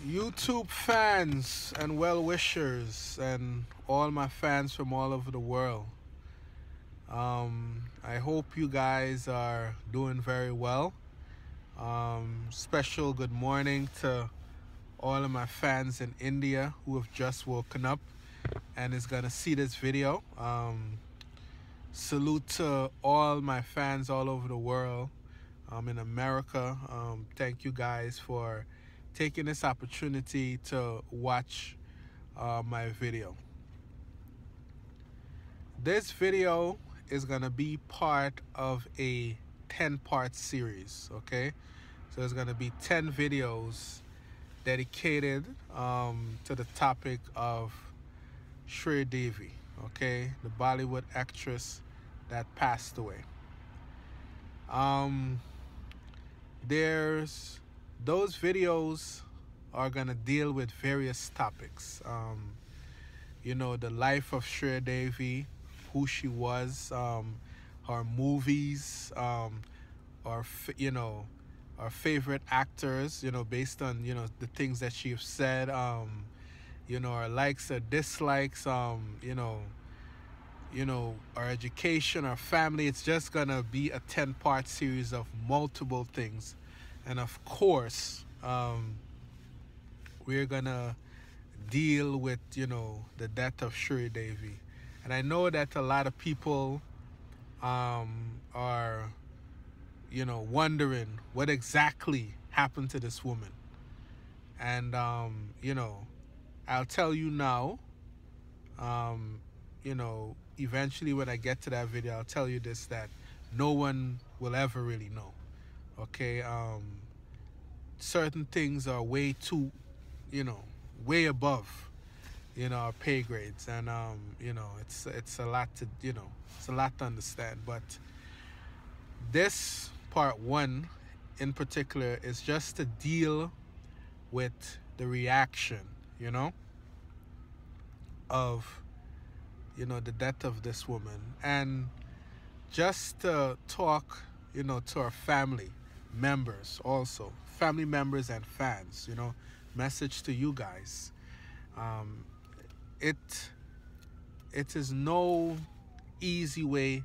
YouTube fans and well-wishers and all my fans from all over the world. I hope you guys are doing very well. Special good morning to all of my fans in India who have just woken up and is gonna see this video. Salute to all my fans all over the world. In America. Thank you guys for taking this opportunity to watch my video. This video is gonna be part of a 10-part series, okay? So there's gonna be 10 videos dedicated to the topic of Sridevi, okay? The Bollywood actress that passed away. Those videos are gonna deal with various topics. The life of Sridevi, who she was, her movies, our favorite actors, based on the things that she's said, our likes or dislikes, our education, our family. It's just gonna be a 10-part series of multiple things. And of course, we're gonna deal with the death of Sridevi. And I know that a lot of people are wondering what exactly happened to this woman. And I'll tell you now. Eventually when I get to that video, I'll tell you this, that no one will ever really know. Okay, certain things are way too, way above, our pay grades, and it's a lot to, it's a lot to understand. But this part one in particular is just to deal with the reaction, of the death of this woman, and just to talk to our family members, also family members and fans. Message to you guys. It is no easy way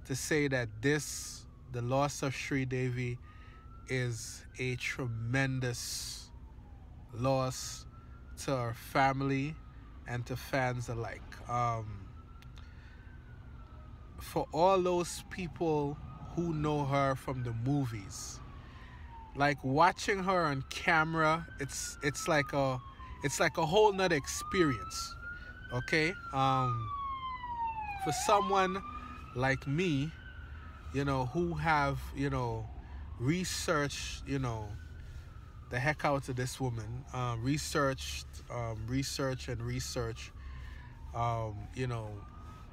to say that the loss of Sridevi is a tremendous loss to our family and to fans alike. For all those people who know her from the movies, like watching her on camera, it's like a whole nother experience. Okay, for someone like me, who have researched the heck out of this woman, research,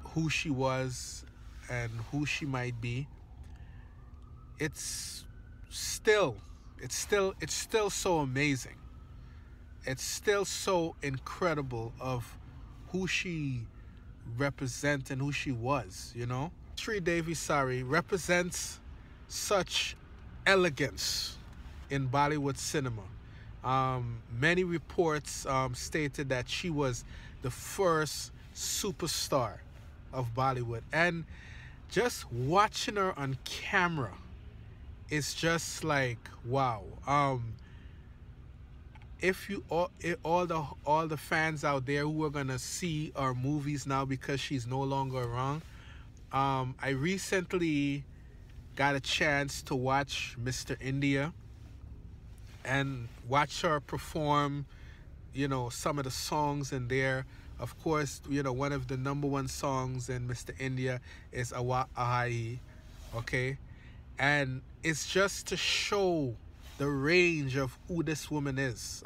who she was and who she might be. It's still so amazing. It's still so incredible of who she represents and who she was. Sridevi represents such elegance in Bollywood cinema. Many reports stated that she was the first superstar of Bollywood, and just watching her on camera, it's just like wow. If you all the fans out there who are gonna see our movies now because she's no longer around, I recently got a chance to watch Mr. India and watch her perform some of the songs in there. Of course, one of the #1 songs in Mr. India is Awa Ahai, okay? And it's just to show the range of who this woman is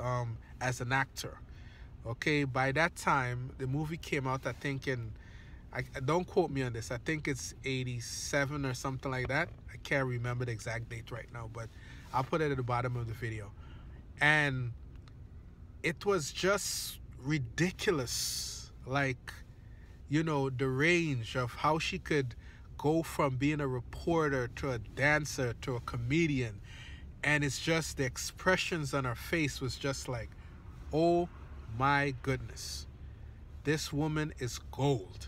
as an actor, okay? By that time, the movie came out, I think don't quote me on this, I think it's 87 or something like that. I can't remember the exact date right now, but I'll put it at the bottom of the video. And it was just ridiculous, like the range of how she could go from being a reporter to a dancer to a comedian. And it's just the expressions on her face was just like Oh my goodness. This woman is gold.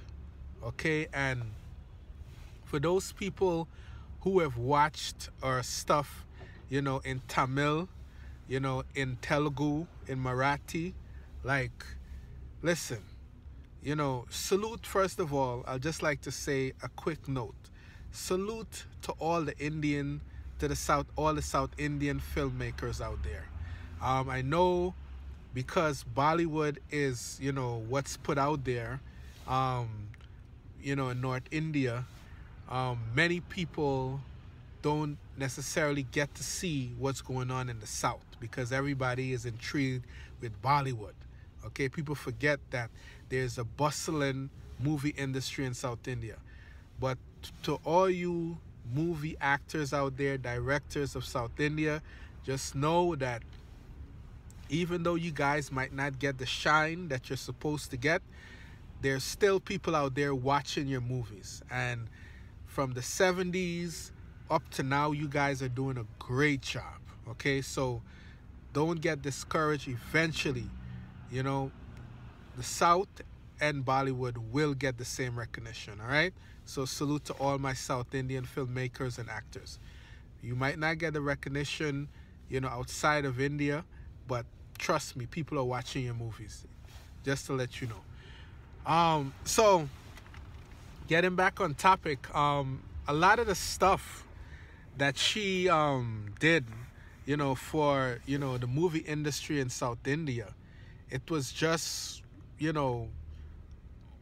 Okay, and for those people who have watched our stuff, in Tamil, in Telugu, in Marathi, like, listen, salute. First of all, I'd just like to say a quick note. Salute to all the all the South Indian filmmakers out there. I know, because Bollywood is, what's put out there, in North India, many people don't necessarily get to see what's going on in the South because everybody is intrigued with Bollywood. Okay, people forget that there's a bustling movie industry in South India. But to all you movie actors out there, directors of South India, just know that even though you guys might not get the shine that you're supposed to get, there's still people out there watching your movies. And from the 70s up to now, you guys are doing a great job. Okay, so don't get discouraged. Eventually, the South and Bollywood will get the same recognition. All right, so salute to all my South Indian filmmakers and actors. You might not get the recognition, outside of India, but trust me, people are watching your movies. Just to let you know. So getting back on topic, a lot of the stuff that she did, for the movie industry in South India, it was just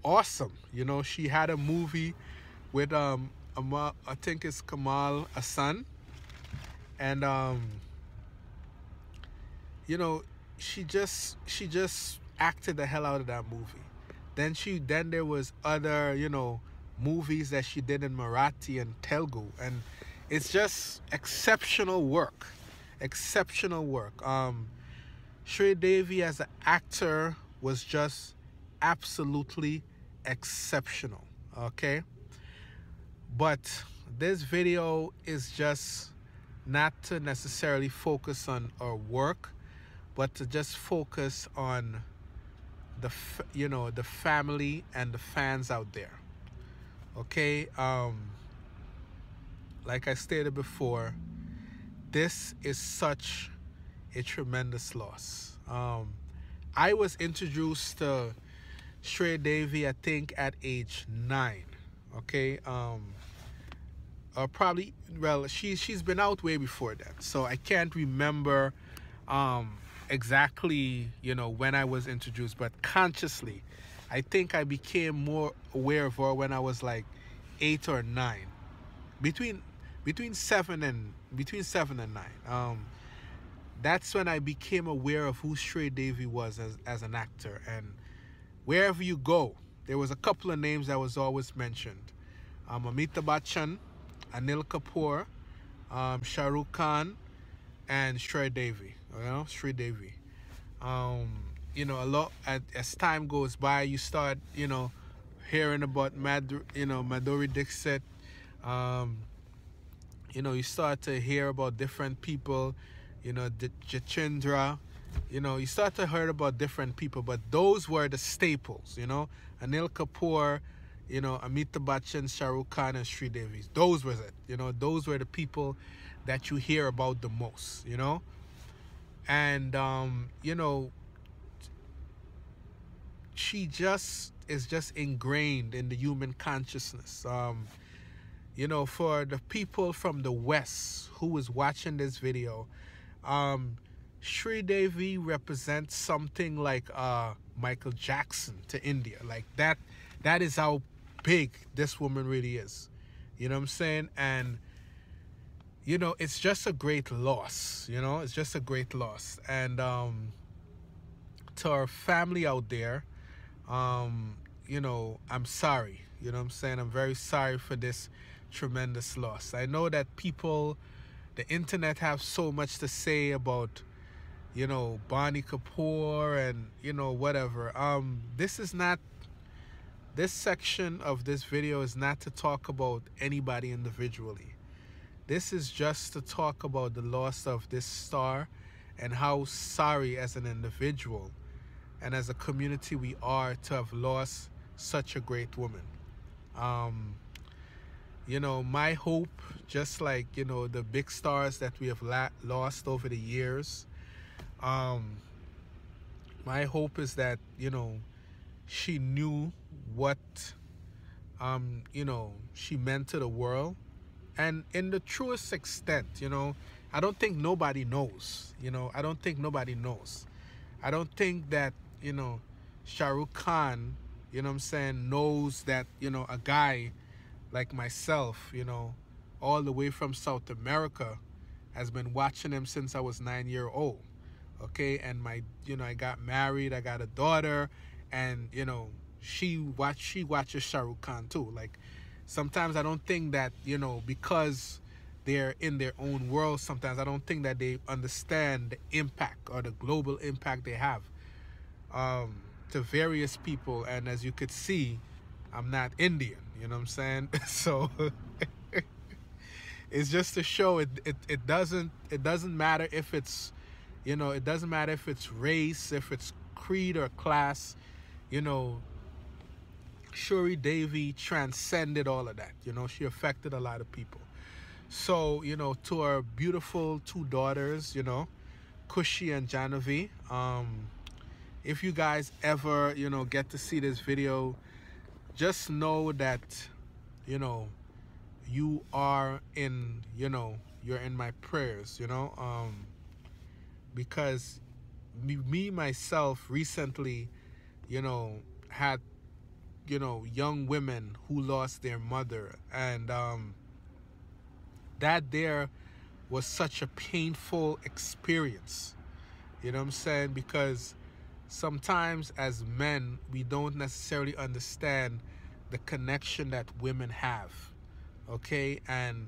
awesome. She had a movie with I think it's Kamal Hassan, and she just acted the hell out of that movie. Then there was other movies that she did in Marathi and Telugu, and it's just exceptional work. Sridevi as an actor was just absolutely exceptional. Okay, but this video is just not to necessarily focus on her work, but to just focus on the family and the fans out there. Okay, like I stated before, this is such a tremendous loss. I was introduced to Sridevi, I think, at age 9. Okay, probably, well, she's been out way before that, so I can't remember exactly when I was introduced, but consciously I think I became more aware of her when I was like 8 or 9, between 7 and 9. That's when I became aware of who Sridevi was as an actor. And wherever you go, there was a couple of names that was always mentioned: Amitabh Bachchan, Anil Kapoor, Shah Rukh Khan, and Sridevi. Sridevi. A lot as time goes by, you start hearing about Madhuri Dixit. You start to hear about different people, Jachendra. You start to hear about different people, but those were the staples. Anil Kapoor, Amitabh Bachchan, Shah Rukh Khan, and Sridevi. Those was it. Those were the people that you hear about the most. And she is just ingrained in the human consciousness. For the people from the West who is watching this video, Sridevi represents something like Michael Jackson to India. Like that is how big this woman really is. You know what I'm saying? And it's just a great loss. It's just a great loss. And to our family out there, I'm sorry. You know what I'm saying? I'm very sorry for this tremendous loss. I know that the internet have so much to say about, Boney Kapoor and, whatever. This section of this video is not to talk about anybody individually. This is just to talk about the loss of this star and how sorry as an individual and as a community we are to have lost such a great woman. Um, my hope, just like, the big stars that we have lost over the years, um, my hope is that, she knew what, she meant to the world. And in the truest extent, I don't think nobody knows. I don't think nobody knows. I don't think that, Shah Rukh Khan, what I'm saying, knows that, a guy like myself, all the way from South America, has been watching him since I was 9 years old. Okay, and I got married, I got a daughter, and she watches Shah Rukh Khan too. Like, sometimes I don't think that, because they're in their own world, sometimes I don't think that they understand the impact or the global impact they have to various people. And as you could see, I'm not Indian, you know what I'm saying? So it's just to show it doesn't matter if it's, it doesn't matter if it's race, if it's creed or class. Shuri Devi transcended all of that. She affected a lot of people. So, to our beautiful two daughters, Khushi and Janhvi, if you guys ever, get to see this video, just know that, you are in, you're in my prayers, because me myself recently, had, young women who lost their mother, and that there was such a painful experience, what I'm saying, because sometimes as men we don't necessarily understand the connection that women have. Okay, and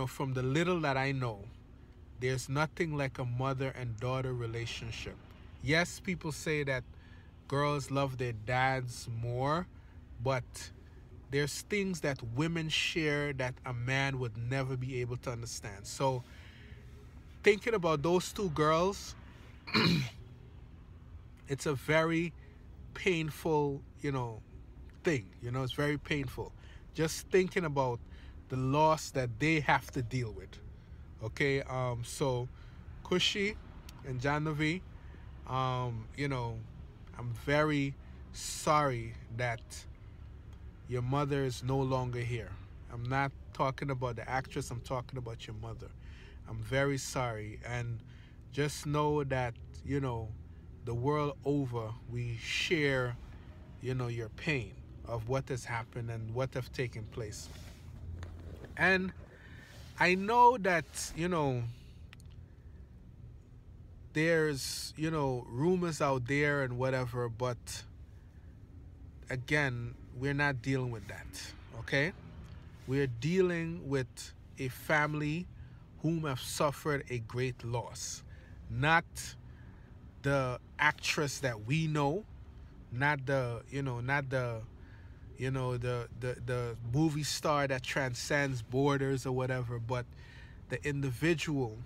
from the little that I know, there's nothing like a mother and daughter relationship. Yes, people say that girls love their dads more, but there's things that women share that a man would never be able to understand. So thinking about those two girls, it's a very painful, thing. It's very painful. Just thinking about the loss that they have to deal with. Okay, so Khushi and Janhvi, I'm very sorry that your mother is no longer here. I'm not talking about the actress, I'm talking about your mother. I'm very sorry, and just know that, the world over, we share, your pain of what has happened and what have taken place. And I know that, there's, rumors out there and whatever, but again, we're not dealing with that, okay? We're dealing with a family whom have suffered a great loss. Not the actress that we know, not the, the movie star that transcends borders or whatever, but the individual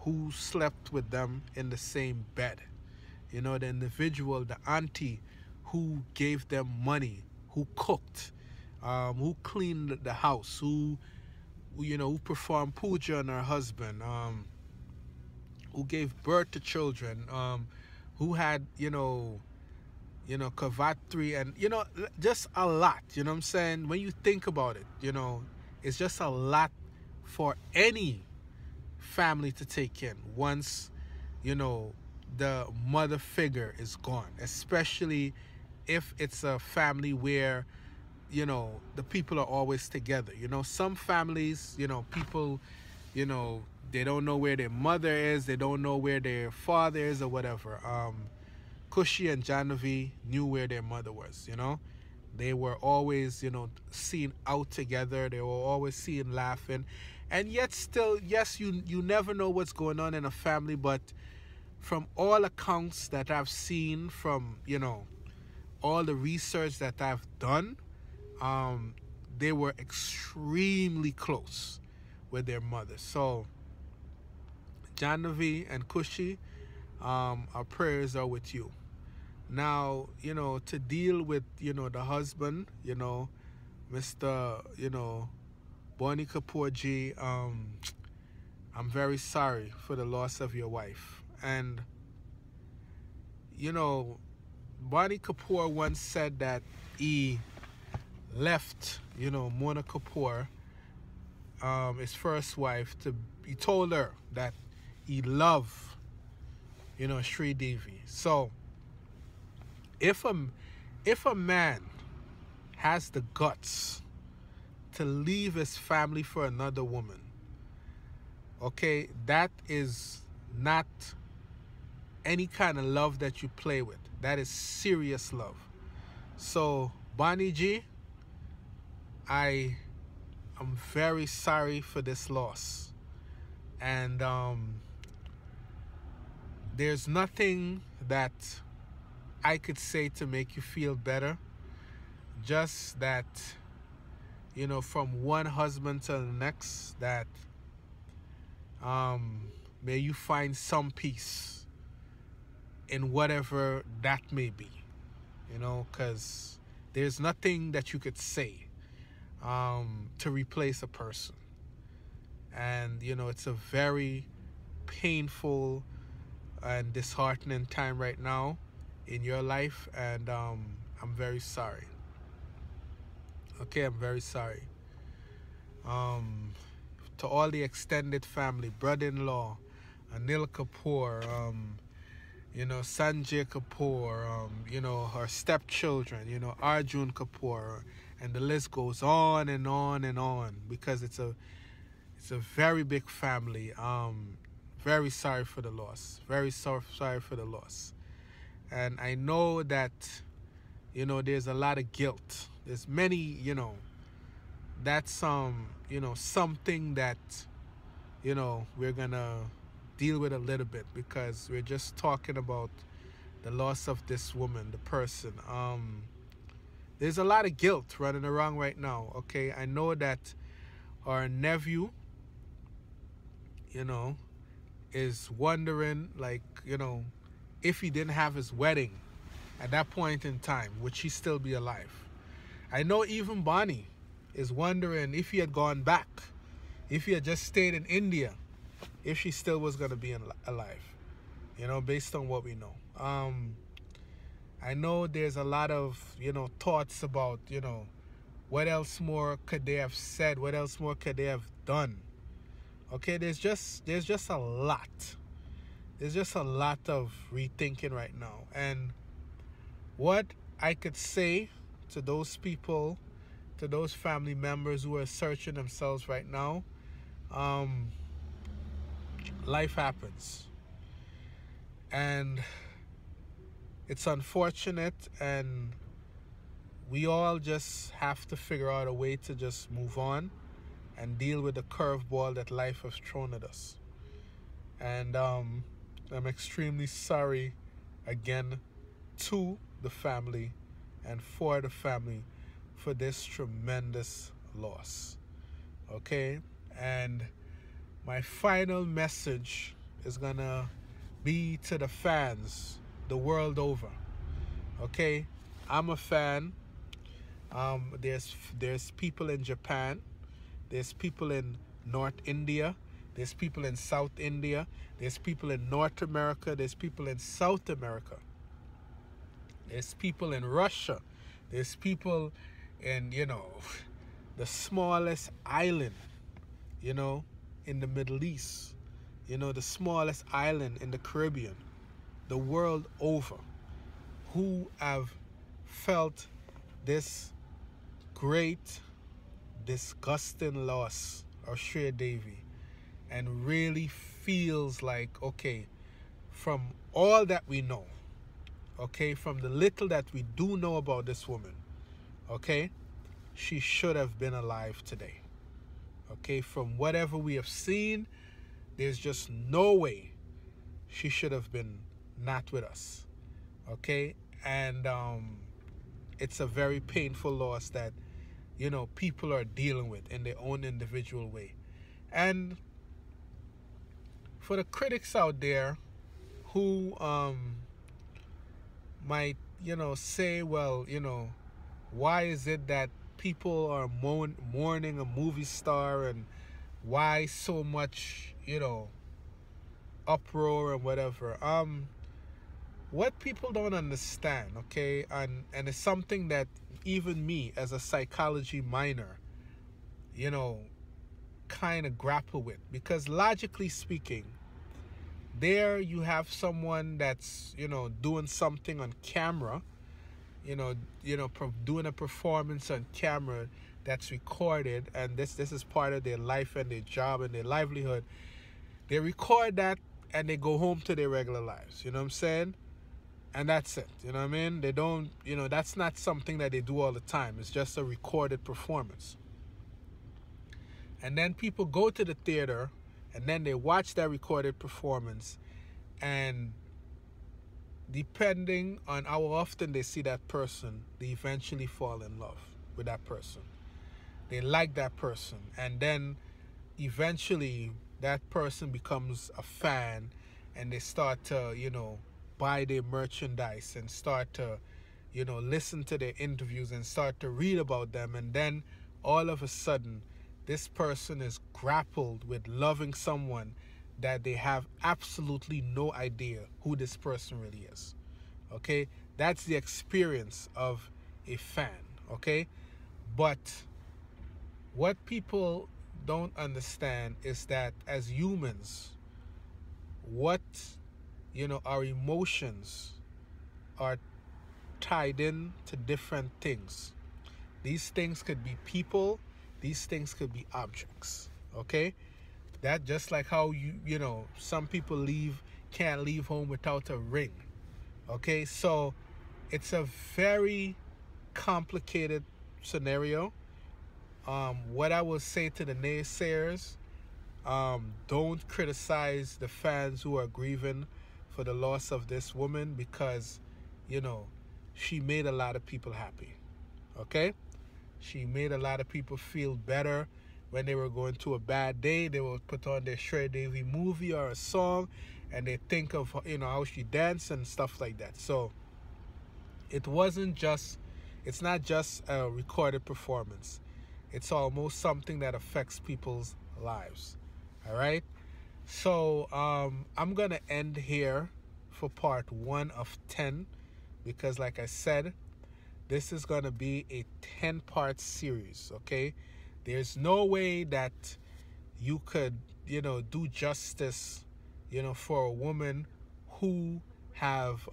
who slept with them in the same bed. The individual, the auntie who gave them money, who cooked, who cleaned the house, who performed puja on her husband, who gave birth to children, who had, Kavatri, and, just a lot, what I'm saying? When you think about it, it's just a lot for any family to take in once, the mother figure is gone, especially if it's a family where, the people are always together. Some families, people, they don't know where their mother is, they don't know where their father is or whatever. Khushi and Janhvi knew where their mother was, They were always, seen out together. They were always seen laughing. And yet still, yes, you never know what's going on in a family, but from all accounts that I've seen, from, all the research that I've done, they were extremely close with their mother. So Janhvi and Khushi, our prayers are with you. Now, to deal with, the husband, Mr., Boney Kapoor ji, I'm very sorry for the loss of your wife. And, Boney Kapoor once said that he left, Mona Kapoor, his first wife, he told her that he loved, Sridevi. So, if a man has the guts to leave his family for another woman, okay, that is not any kind of love that you play with. That is serious love. So, Bonnie G, I am very sorry for this loss. And there's nothing that I could say to make you feel better. Just that, from one husband to the next, that may you find some peace in whatever that may be, because there's nothing that you could say to replace a person. And, it's a very painful and disheartening time right now in your life, and I'm very sorry. Okay, I'm very sorry. To all the extended family, brother-in-law, Anil Kapoor, Sanjay Kapoor, her stepchildren, Arjun Kapoor, and the list goes on and on and on, because it's a very big family. Very sorry for the loss. Very sorry for the loss. And I know that, there's a lot of guilt. There's many, that's something that, we're gonna deal with a little bit, because we're just talking about the loss of this woman, the person. There's a lot of guilt running around right now, okay? I know that our nephew, is wondering, like, if he didn't have his wedding at that point in time, would she still be alive? I know even Bonnie is wondering if he had gone back, if he had just stayed in India, if she still was going to be alive, based on what we know. I know there's a lot of, thoughts about, what else more could they have said? What else more could they have done? Okay, there's just a lot. There's just a lot of rethinking right now. And what I could say to those people, to those family members who are searching themselves right now, life happens. And it's unfortunate, and we all just have to figure out a way to just move on and deal with the curveball that life has thrown at us. And I'm extremely sorry again to the family and for the family for this tremendous loss. Okay? And my final message is gonna be to the fans the world over. Okay? I'm a fan. There's people in Japan. There's people in North India. There's people in South India. There's people in North America. There's people in South America. There's people in Russia. There's people in, the smallest island, in the Middle East. The smallest island in the Caribbean. The world over. Who have felt this great, disgusting loss of Sridevi, and really feels like, okay, from all that we know, okay, from the little that we do know about this woman, okay, she should have been alive today. Okay, from whatever we have seen, there's just no way she should have been not with us. Okay, and it's a very painful loss that people are dealing with in their own individual way. And for the critics out there who might, say, well, why is it that people are mourning a movie star, and why so much, uproar and whatever. What people don't understand, okay, and it's something that even me as a psychology minor, kind of grapple with, because logically speaking, there you have someone that's, doing something on camera, doing a performance on camera that's recorded, and this is part of their life and their job and their livelihood. They record that and they go home to their regular lives, you know what I'm saying? And that's it, you know what I mean? They don't, that's not something that they do all the time. It's just a recorded performance. And then people go to the theater and then they watch that recorded performance, and depending on how often they see that person, they eventually fall in love with that person. They like that person, and then eventually that person becomes a fan, and they start to, buy their merchandise and start to, listen to their interviews and start to read about them. And then all of a sudden, this person is grappled with loving someone that they have absolutely no idea who this person really is. Okay? That's the experience of a fan. Okay? But what people don't understand is that as humans, what, our emotions are tied in to different things. These things could be people, these things could be objects. Okay? That just like how some people can't leave home without a ring. Okay? So it's a very complicated scenario. What I will say to the naysayers, don't criticize the fans who are grieving for the loss of this woman, because, she made a lot of people happy. Okay? She made a lot of people feel better when they were going through a bad day. They would put on their Sridevi movie or a song, and they think of, how she danced and stuff like that. So it's not just a recorded performance. It's almost something that affects people's lives. All right? So I'm going to end here for part 1 of 10, because like I said, this is going to be a 10-part series, okay? There's no way that you could, do justice, for a woman who have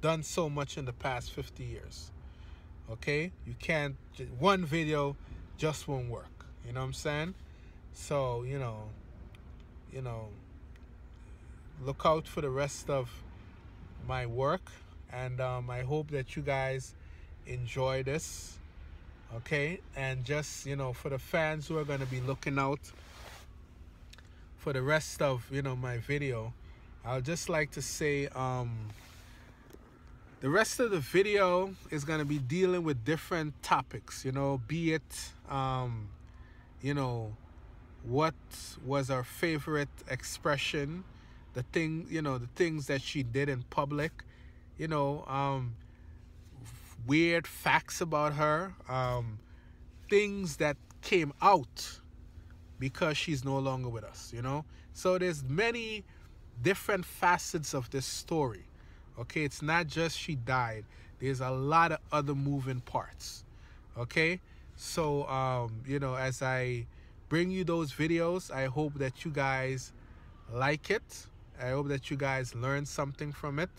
done so much in the past 50 years. Okay? You can't, one video just won't work. You know what I'm saying? So, look out for the rest of my work, and I hope that you guys enjoy this. Okay? And just, for the fans who are going to be looking out for the rest of, my video, I'll just like to say, the rest of the video is going to be dealing with different topics, be it, what was our favorite expression, the things that she did in public, weird facts about her, things that came out because she's no longer with us, So there's many different facets of this story. Okay, it's not just she died. There's a lot of other moving parts. Okay, so as I bring you those videos, I hope that you guys like it. I hope that you guys learn something from it.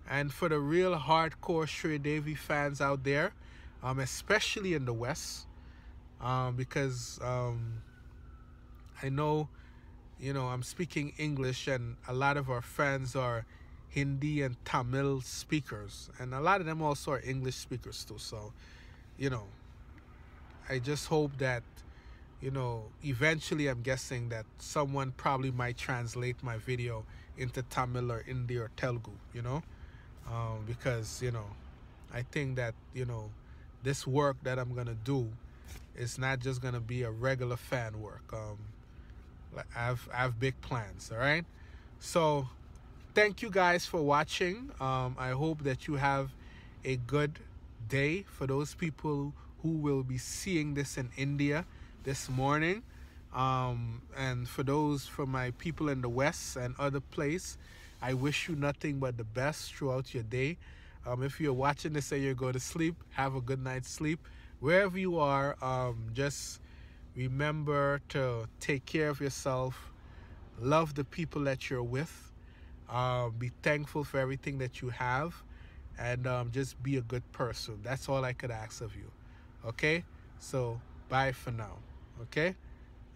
And for the real hardcore Sridevi fans out there, especially in the West, because I know, I'm speaking English, and a lot of our fans are Hindi and Tamil speakers, and a lot of them also are English speakers too. So, I just hope that, eventually I'm guessing that someone probably might translate my video into Tamil or Hindi or Telugu, because, I think that, this work that I'm going to do is not just going to be a regular fan work. Like, I have big plans. All right. So thank you guys for watching. I hope that you have a good day. For those people who will be seeing this in India this morning, and for my people in the West and other place, I wish you nothing but the best throughout your day. If you're watching this and you go to sleep, have a good night's sleep. Wherever you are, just remember to take care of yourself. Love the people that you're with. Be thankful for everything that you have. And just be a good person. That's all I could ask of you. Okay? So, bye for now. Okay?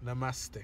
Namaste.